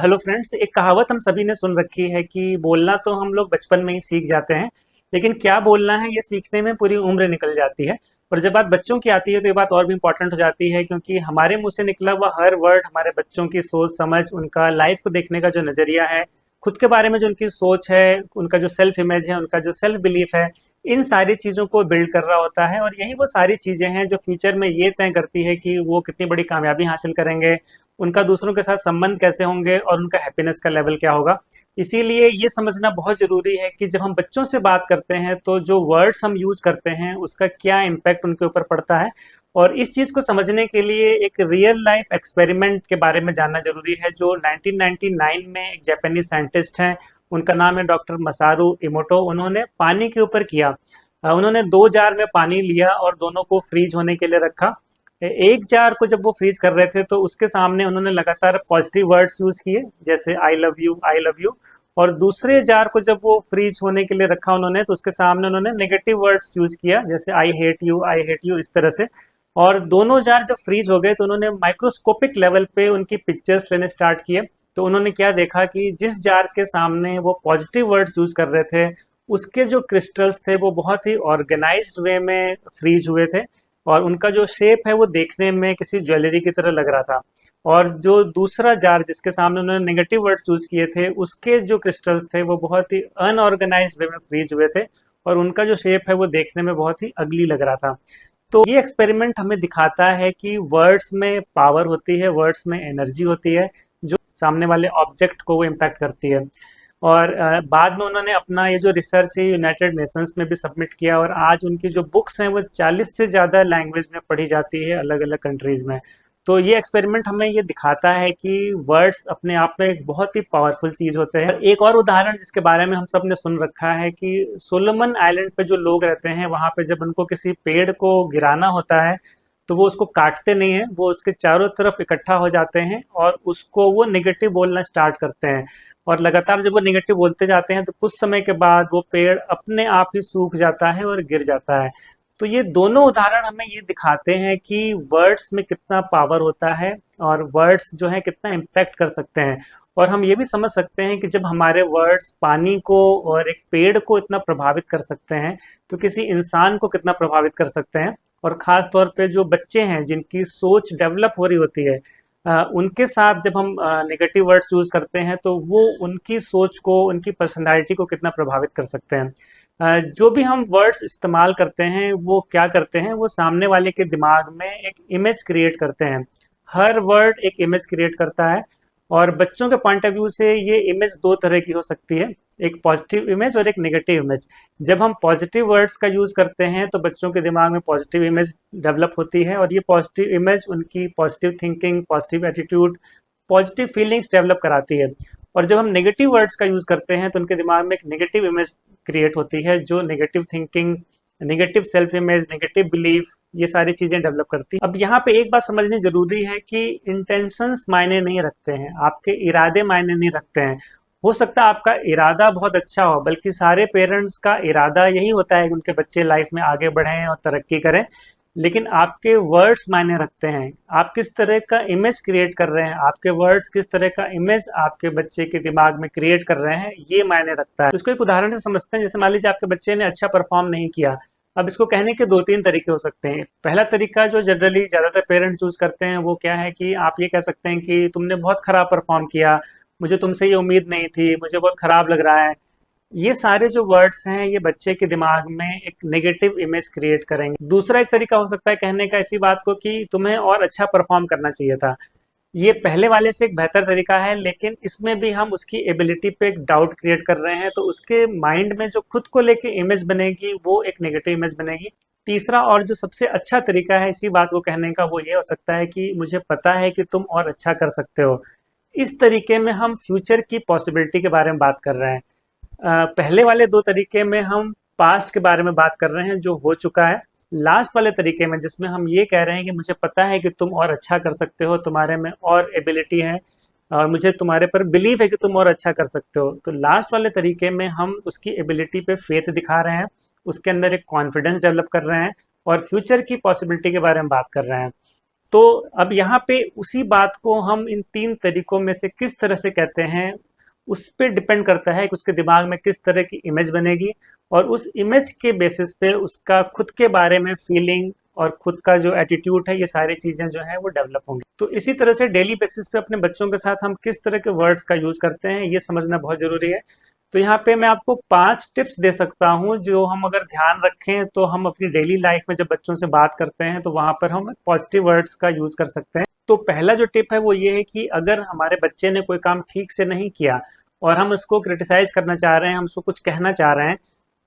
Hello friends, एक कहावत हम सभी ने सुन रखी है कि बोलना तो हम लोग बचपन में ही सीख जाते हैं, लेकिन क्या बोलना है ये सीखने में पूरी उम्र निकल जाती है। और जब बात बच्चों की आती है तो ये बात और भी इम्पोर्टेंट हो जाती है, क्योंकि हमारे मुंह से निकला हुआ हर वर्ड हमारे बच्चों की सोच समझ, उनका लाइफ को देखने का जो नजरिया है, खुद के बारे में जो उनकी सोच है, उनका जो सेल्फ इमेज है, उनका जो सेल्फ बिलीफ है, इन सारी चीज़ों को बिल्ड कर रहा होता है। और यही वो सारी चीज़ें हैं जो फ्यूचर में ये तय करती है कि वो कितनी बड़ी कामयाबी हासिल करेंगे, उनका दूसरों के साथ संबंध कैसे होंगे और उनका हैप्पीनेस का लेवल क्या होगा। इसीलिए ये समझना बहुत ज़रूरी है कि जब हम बच्चों से बात करते हैं तो जो वर्ड्स हम यूज़ करते हैं उसका क्या इम्पैक्ट उनके ऊपर पड़ता है। और इस चीज़ को समझने के लिए एक रियल लाइफ एक्सपेरिमेंट के बारे में जानना जरूरी है, जो 1999 में एक जापानीज साइंटिस्ट हैं, उनका नाम है डॉक्टर मसारू इमोटो। उन्होंने पानी के ऊपर किया। उन्होंने 2 जार में पानी लिया और दोनों को फ्रीज होने के लिए रखा। एक जार को जब वो फ्रीज कर रहे थे तो उसके सामने उन्होंने लगातार पॉजिटिव वर्ड्स यूज किए, जैसे I love you, I love you. और दूसरे जार को जब वो फ्रीज होने के लिए रखा उन्होंने, तो उसके सामने उन्होंने नेगेटिव वर्ड्स यूज किया, जैसे I hate you, I hate you, इस तरह से। और दोनों जार जब फ्रीज हो गए तो उन्होंने माइक्रोस्कोपिक लेवल पे उनकी पिक्चर्स लेने स्टार्ट किए। तो उन्होंने क्या देखा कि जिस जार के सामने वो पॉजिटिव वर्ड्स यूज कर रहे थे, उसके जो क्रिस्टल्स थे वो बहुत ही ऑर्गेनाइज्ड वे में फ्रीज हुए थे, और उनका जो शेप है वो देखने में किसी ज्वेलरी की तरह लग रहा था। और जो दूसरा जार जिसके सामने उन्होंने नेगेटिव वर्ड्स यूज किए थे, उसके जो क्रिस्टल्स थे वो बहुत ही अनऑर्गेनाइज्ड वे में फ्रीज हुए थे, और उनका जो शेप है वो देखने में बहुत ही अगली लग रहा था। तो ये एक्सपेरिमेंट हमें दिखाता है कि वर्ड्स में पावर होती है, वर्ड्स में एनर्जी होती है, जो सामने वाले ऑब्जेक्ट को वो इम्पैक्ट करती है। और बाद में उन्होंने अपना ये जो रिसर्च है यूनाइटेड नेशंस में भी सबमिट किया, और आज उनकी जो बुक्स हैं वो 40 से ज़्यादा लैंग्वेज में पढ़ी जाती है अलग अलग कंट्रीज़ में। तो ये एक्सपेरिमेंट हमें ये दिखाता है कि वर्ड्स अपने आप में एक बहुत ही पावरफुल चीज़ होते हैं। एक और उदाहरण जिसके बारे में हम सब ने सुन रखा है कि सोलोमन आइलैंड पे जो लोग रहते हैं, वहाँ पे जब उनको किसी पेड़ को गिराना होता है तो वो उसको काटते नहीं हैं, वो उसके चारों तरफ इकट्ठा हो जाते हैं और उसको वो नेगेटिव बोलना स्टार्ट करते हैं। और लगातार जब वो नेगेटिव बोलते जाते हैं तो कुछ समय के बाद वो पेड़ अपने आप ही सूख जाता है और गिर जाता है। तो ये दोनों उदाहरण हमें ये दिखाते हैं कि वर्ड्स में कितना पावर होता है, और वर्ड्स जो है कितना इम्पैक्ट कर सकते हैं। और हम ये भी समझ सकते हैं कि जब हमारे वर्ड्स पानी को और एक पेड़ को इतना प्रभावित कर सकते हैं, तो किसी इंसान को कितना प्रभावित कर सकते हैं। और ख़ास तौर पे जो बच्चे हैं जिनकी सोच डेवलप हो रही होती है, उनके साथ जब हम नेगेटिव वर्ड्स यूज़ करते हैं तो वो उनकी सोच को, उनकी पर्सनैलिटी को कितना प्रभावित कर सकते हैं। जो भी हम वर्ड्स इस्तेमाल करते हैं वो क्या करते हैं, वो सामने वाले के दिमाग में एक इमेज क्रिएट करते हैं। हर वर्ड एक इमेज क्रिएट करता है, और बच्चों के पॉइंट ऑफ व्यू से ये इमेज दो तरह की हो सकती है, एक पॉजिटिव इमेज और एक नेगेटिव इमेज। जब हम पॉजिटिव वर्ड्स का यूज़ करते हैं तो बच्चों के दिमाग में पॉजिटिव इमेज डेवलप होती है, और ये पॉजिटिव इमेज उनकी positive thinking, positive attitude, positive feelings develop कराती है। और जब हम नेगेटिव वर्ड्स का यूज़ करते हैं तो उनके दिमाग में एक नेगेटिव इमेज क्रिएट होती है, जो negative thinking, negative self image, negative belief, ये सारी चीज़ें डेवलप करती हैं। अब यहाँ पे एक बात समझनी जरूरी है कि इंटेंशंस मायने नहीं रखते हैं, आपके इरादे मायने नहीं रखते हैं। हो सकता है आपका इरादा बहुत अच्छा हो, बल्कि सारे पेरेंट्स का इरादा यही होता है कि उनके बच्चे लाइफ में आगे बढ़ें और तरक्की करें, लेकिन आपके वर्ड्स मायने रखते हैं। आप किस तरह का इमेज क्रिएट कर रहे हैं, आपके वर्ड्स किस तरह का इमेज आपके बच्चे के दिमाग में क्रिएट कर रहे हैं, ये मायने रखता है। तो इसको एक उदाहरण से समझते हैं। जैसे मान लीजिए आपके बच्चे ने अच्छा परफॉर्म नहीं किया। अब इसको कहने के 2-3 तरीके हो सकते हैं। पहला तरीका जो जनरली ज़्यादातर पेरेंट्स यूज़ करते हैं वो क्या है कि आप ये कह सकते हैं कि तुमने बहुत ख़राब परफॉर्म किया, मुझे तुमसे ये उम्मीद नहीं थी, मुझे बहुत ख़राब लग रहा है। ये सारे जो वर्ड्स हैं ये बच्चे के दिमाग में एक नेगेटिव इमेज क्रिएट करेंगे। दूसरा एक तरीका हो सकता है कहने का इसी बात को कि तुम्हें और अच्छा परफॉर्म करना चाहिए था। ये पहले वाले से एक बेहतर तरीका है, लेकिन इसमें भी हम उसकी एबिलिटी पे एक डाउट क्रिएट कर रहे हैं, तो उसके माइंड में जो खुद को लेके इमेज बनेगी वो एक नेगेटिव इमेज बनेगी। तीसरा और जो सबसे अच्छा तरीका है इसी बात को कहने का, वो ये हो सकता है कि मुझे पता है कि तुम और अच्छा कर सकते हो। इस तरीके में हम फ्यूचर की पॉसिबिलिटी के बारे में बात कर रहे हैं। पहले वाले 2 तरीके में हम पास्ट के बारे में बात कर रहे हैं जो हो चुका है। लास्ट वाले तरीके में जिसमें हम ये कह रहे हैं कि मुझे पता है कि तुम और अच्छा कर सकते हो, तुम्हारे में और एबिलिटी है, और मुझे तुम्हारे पर बिलीव है कि तुम और अच्छा कर सकते हो। तो लास्ट वाले तरीके में हम उसकी एबिलिटी पे फेथ दिखा रहे हैं, उसके अंदर एक कॉन्फिडेंस डेवलप कर रहे हैं, और फ्यूचर की पॉसिबिलिटी के बारे में बात कर रहे हैं। तो अब यहाँ पे उसी बात को हम इन 3 तरीकों में से किस तरह से कहते हैं, उस पे डिपेंड करता है कि उसके दिमाग में किस तरह की इमेज बनेगी, और उस इमेज के बेसिस पे उसका खुद के बारे में फीलिंग और खुद का जो एटीट्यूड है, ये सारी चीज़ें जो हैं वो डेवलप होंगी। तो इसी तरह से डेली बेसिस पे अपने बच्चों के साथ हम किस तरह के वर्ड्स का यूज़ करते हैं, ये समझना बहुत ज़रूरी है। तो यहाँ पे मैं आपको 5 टिप्स दे सकता हूँ, जो हम अगर ध्यान रखें तो हम अपनी डेली लाइफ में जब बच्चों से बात करते हैं तो वहाँ पर हम पॉजिटिव वर्ड्स का यूज़ कर सकते हैं। तो पहला जो टिप है वो ये है कि अगर हमारे बच्चे ने कोई काम ठीक से नहीं किया और हम उसको क्रिटिसाइज करना चाह रहे हैं, हम उसको कुछ कहना चाह रहे हैं,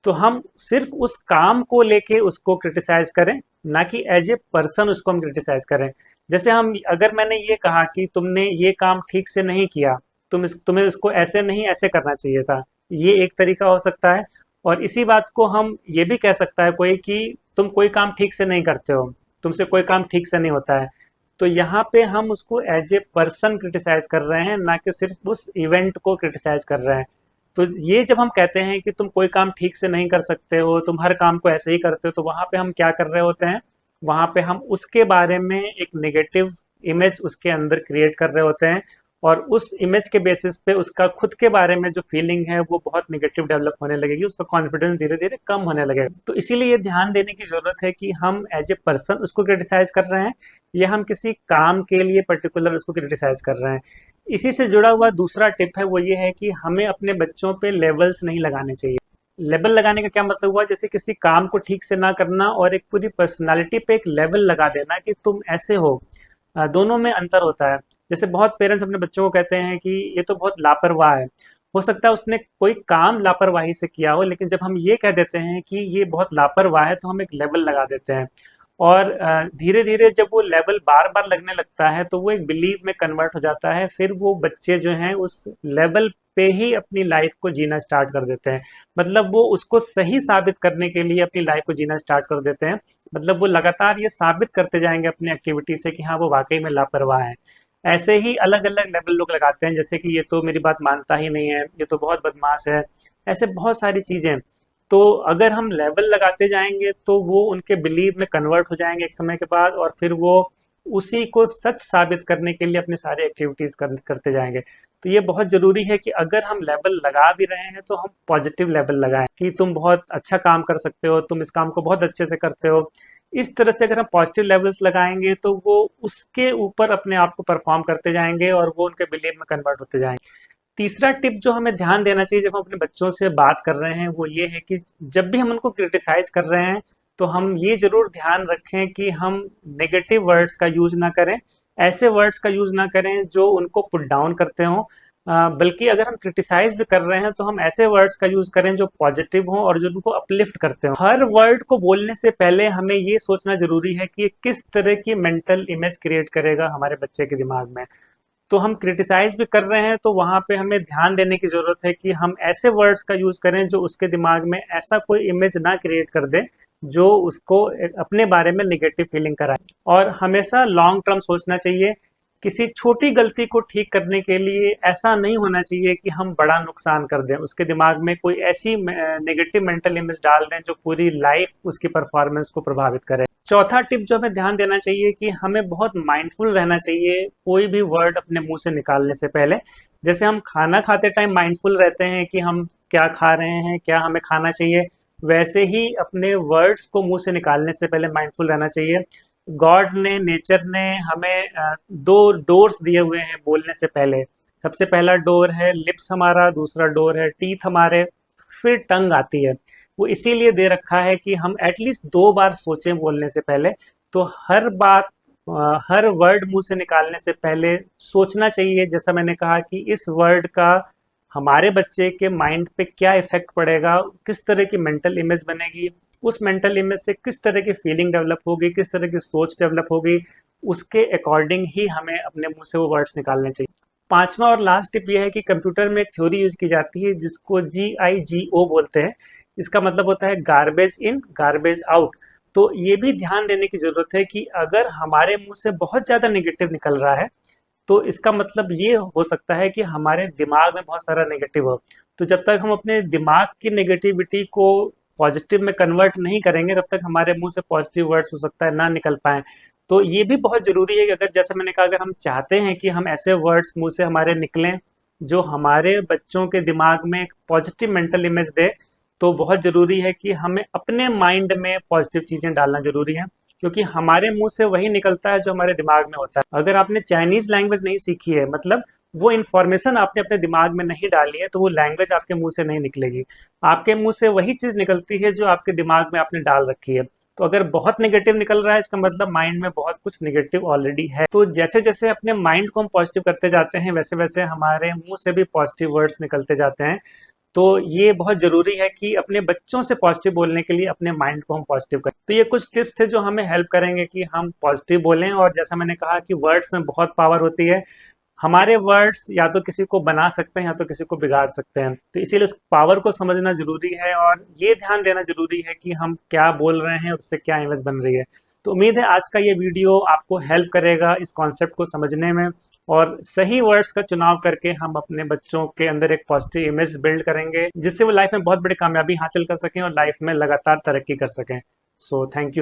तो हम सिर्फ उस काम को लेके उसको क्रिटिसाइज करें, ना कि एज ए पर्सन उसको हम क्रिटिसाइज करें। जैसे हम अगर मैंने ये कहा कि तुमने ये काम ठीक से नहीं किया, तुम्हें इसको ऐसे नहीं ऐसे करना चाहिए था, ये एक तरीका हो सकता है। और इसी बात को हम ये भी कह सकता है कोई कि तुम कोई काम ठीक से नहीं करते हो, तुमसे कोई काम ठीक से नहीं होता है। तो यहाँ पे हम उसको एज ए पर्सन क्रिटिसाइज कर रहे हैं, ना कि सिर्फ उस इवेंट को क्रिटिसाइज कर रहे हैं। तो ये जब हम कहते हैं कि तुम कोई काम ठीक से नहीं कर सकते हो, तुम हर काम को ऐसे ही करते हो, तो वहाँ पे हम क्या कर रहे होते हैं, वहाँ पे हम उसके बारे में एक नेगेटिव इमेज उसके अंदर क्रिएट कर रहे होते हैं, और उस इमेज के बेसिस पे उसका खुद के बारे में जो फीलिंग है वो बहुत नेगेटिव डेवलप होने लगेगी, उसका कॉन्फिडेंस धीरे धीरे कम होने लगेगा। तो इसीलिए ये ध्यान देने की जरूरत है कि हम एज ए पर्सन उसको क्रिटिसाइज कर रहे हैं, या हम किसी काम के लिए पर्टिकुलर उसको क्रिटिसाइज कर रहे हैं। इसी से जुड़ा हुआ दूसरा टिप है वो ये है कि हमें अपने बच्चों पे लेवल्स नहीं लगाने चाहिए। लेबल लगाने का क्या मतलब हुआ, जैसे किसी काम को ठीक से ना करना और एक पूरी पर्सनालिटी पे एक लेवल लगा देना कि तुम ऐसे हो। दोनों में अंतर होता है। जैसे बहुत पेरेंट्स अपने बच्चों को कहते हैं कि ये तो बहुत लापरवाह है। हो सकता है उसने कोई काम लापरवाही से किया हो, लेकिन जब हम ये कह देते हैं कि ये बहुत लापरवाह है, तो हम एक लेवल लगा देते हैं। और धीरे धीरे जब वो लेवल बार बार लगने लगता है तो वो एक बिलीव में कन्वर्ट हो जाता है। फिर वो बच्चे जो हैं उस लेवल पे ही अपनी लाइफ को जीना स्टार्ट कर देते हैं। मतलब वो उसको सही साबित करने के लिए अपनी लाइफ को जीना स्टार्ट कर देते हैं। मतलब वो लगातार ये साबित करते जाएंगे अपनी एक्टिविटी से कि हाँ वो वाकई में लापरवाह है। ऐसे ही अलग अलग लेवल लोग लगाते हैं, जैसे कि ये तो मेरी बात मानता ही नहीं है, ये तो बहुत बदमाश है, ऐसे बहुत सारी चीजें। तो अगर हम लेवल लगाते जाएंगे तो वो उनके बिलीव में कन्वर्ट हो जाएंगे एक समय के बाद, और फिर वो उसी को सच साबित करने के लिए अपनी सारी एक्टिविटीज करते जाएंगे। तो ये बहुत जरूरी है कि अगर हम लेवल लगा भी रहे हैं तो हम पॉजिटिव लेवल लगाएं कि तुम बहुत अच्छा काम कर सकते हो, तुम इस काम को बहुत अच्छे से करते हो। इस तरह से अगर हम पॉजिटिव लेवल्स लगाएंगे तो वो उसके ऊपर अपने आप को परफॉर्म करते जाएंगे और वो उनके बिलीव में कन्वर्ट होते जाएंगे। तीसरा टिप जो हमें ध्यान देना चाहिए जब हम अपने बच्चों से बात कर रहे हैं वो ये है कि जब भी हम उनको क्रिटिसाइज कर रहे हैं तो हम ये जरूर ध्यान रखें कि हम नेगेटिव वर्ड्स का यूज ना करें, ऐसे वर्ड्स का यूज ना करें जो उनको पुट डाउन करते हों। बल्कि अगर हम क्रिटिसाइज भी कर रहे हैं तो हम ऐसे वर्ड्स का यूज करें जो पॉजिटिव हों और जो उनको अपलिफ्ट करते हों। हर वर्ड को बोलने से पहले हमें ये सोचना जरूरी है कि किस तरह की मेंटल इमेज क्रिएट करेगा हमारे बच्चे के दिमाग में। तो हम क्रिटिसाइज भी कर रहे हैं तो वहां पे हमें ध्यान देने की जरूरत है कि हम ऐसे वर्ड्स का यूज करें जो उसके दिमाग में ऐसा कोई इमेज ना क्रिएट कर दे जो उसको अपने बारे में निगेटिव फीलिंग कराए। और हमेशा लॉन्ग टर्म सोचना चाहिए। किसी छोटी गलती को ठीक करने के लिए ऐसा नहीं होना चाहिए कि हम बड़ा नुकसान कर दें, उसके दिमाग में कोई ऐसी नेगेटिव मेंटल इमेज डाल दें जो पूरी लाइफ उसकी परफॉर्मेंस को प्रभावित करे। चौथा टिप जो हमें ध्यान देना चाहिए कि हमें बहुत माइंडफुल रहना चाहिए कोई भी वर्ड अपने मुंह से निकालने से पहले। जैसे हम खाना खाते टाइम माइंडफुल रहते हैं कि हम क्या खा रहे हैं, क्या हमें खाना चाहिए, वैसे ही अपने वर्ड्स को मुंह से निकालने से पहले माइंडफुल रहना चाहिए। गॉड ने, नेचर ने हमें दो डोर्स दिए हुए हैं बोलने से पहले। सबसे पहला डोर है लिप्स हमारा, दूसरा डोर है टीथ हमारे, फिर टंग आती है। वो इसीलिए दे रखा है कि हम एटलीस्ट 2 बार सोचें बोलने से पहले। तो हर बात, हर वर्ड मुंह से निकालने से पहले सोचना चाहिए, जैसा मैंने कहा कि इस वर्ड का हमारे बच्चे के माइंड पे क्या इफेक्ट पड़ेगा, किस तरह की मेंटल इमेज बनेगी, उस मेंटल इमेज से किस तरह की फीलिंग डेवलप होगी, किस तरह की सोच डेवलप होगी, उसके अकॉर्डिंग ही हमें अपने मुंह से वो वर्ड्स निकालने चाहिए। पांचवा और लास्ट टिप ये है कि कंप्यूटर में एक थ्योरी यूज की जाती है जिसको GIGO बोलते हैं। इसका मतलब होता है गार्बेज इन गार्बेज आउट। तो ये भी ध्यान देने की जरूरत है कि अगर हमारे मुंह से बहुत ज्यादा नेगेटिव निकल रहा है तो इसका मतलब ये हो सकता है कि हमारे दिमाग में बहुत सारा नेगेटिव हो। तो जब तक हम अपने दिमाग की नेगेटिविटी को पॉजिटिव में कन्वर्ट नहीं करेंगे तब तक हमारे मुंह से पॉजिटिव वर्ड्स हो सकता है ना निकल पाए। तो ये भी बहुत ज़रूरी है कि अगर जैसे मैंने कहा, अगर हम चाहते हैं कि हम ऐसे वर्ड्स मुंह से हमारे निकलें जो हमारे बच्चों के दिमाग में एक पॉजिटिव मेंटल इमेज दे, तो बहुत ज़रूरी है कि हमें अपने माइंड में पॉजिटिव चीज़ें डालना ज़रूरी है, क्योंकि हमारे मुंह से वही निकलता है जो हमारे दिमाग में होता है। अगर आपने चाइनीज़ लैंग्वेज नहीं सीखी है, मतलब वो इन्फॉर्मेशन आपने अपने दिमाग में नहीं डाली है, तो वो लैंग्वेज आपके मुंह से नहीं निकलेगी। आपके मुंह से वही चीज़ निकलती है जो आपके दिमाग में आपने डाल रखी है। तो अगर बहुत नेगेटिव निकल रहा है, इसका मतलब माइंड में बहुत कुछ नेगेटिव ऑलरेडी है। तो जैसे जैसे अपने माइंड को हम पॉजिटिव करते जाते हैं, वैसे वैसे हमारे मुंह से भी पॉजिटिव वर्ड्स निकलते जाते हैं। तो ये बहुत ज़रूरी है कि अपने बच्चों से पॉजिटिव बोलने के लिए अपने माइंड को हम पॉजिटिव करें। तो ये कुछ टिप्स थे जो हमें हेल्प करेंगे कि हम पॉजिटिव बोलें। और जैसा मैंने कहा कि वर्ड्स में बहुत पावर होती है। हमारे वर्ड्स या तो किसी को बना सकते हैं या तो किसी को बिगाड़ सकते हैं। तो इसीलिए उस पावर को समझना ज़रूरी है और ये ध्यान देना ज़रूरी है कि हम क्या बोल रहे हैं, उससे क्या इमेज बन रही है। तो उम्मीद है आज का ये वीडियो आपको हेल्प करेगा इस कॉन्सेप्ट को समझने में, और सही वर्ड्स का चुनाव करके हम अपने बच्चों के अंदर एक पॉजिटिव इमेज बिल्ड करेंगे, जिससे वो लाइफ में बहुत बड़ी कामयाबी हासिल कर सकें और लाइफ में लगातार तरक्की कर सकें। So thank you.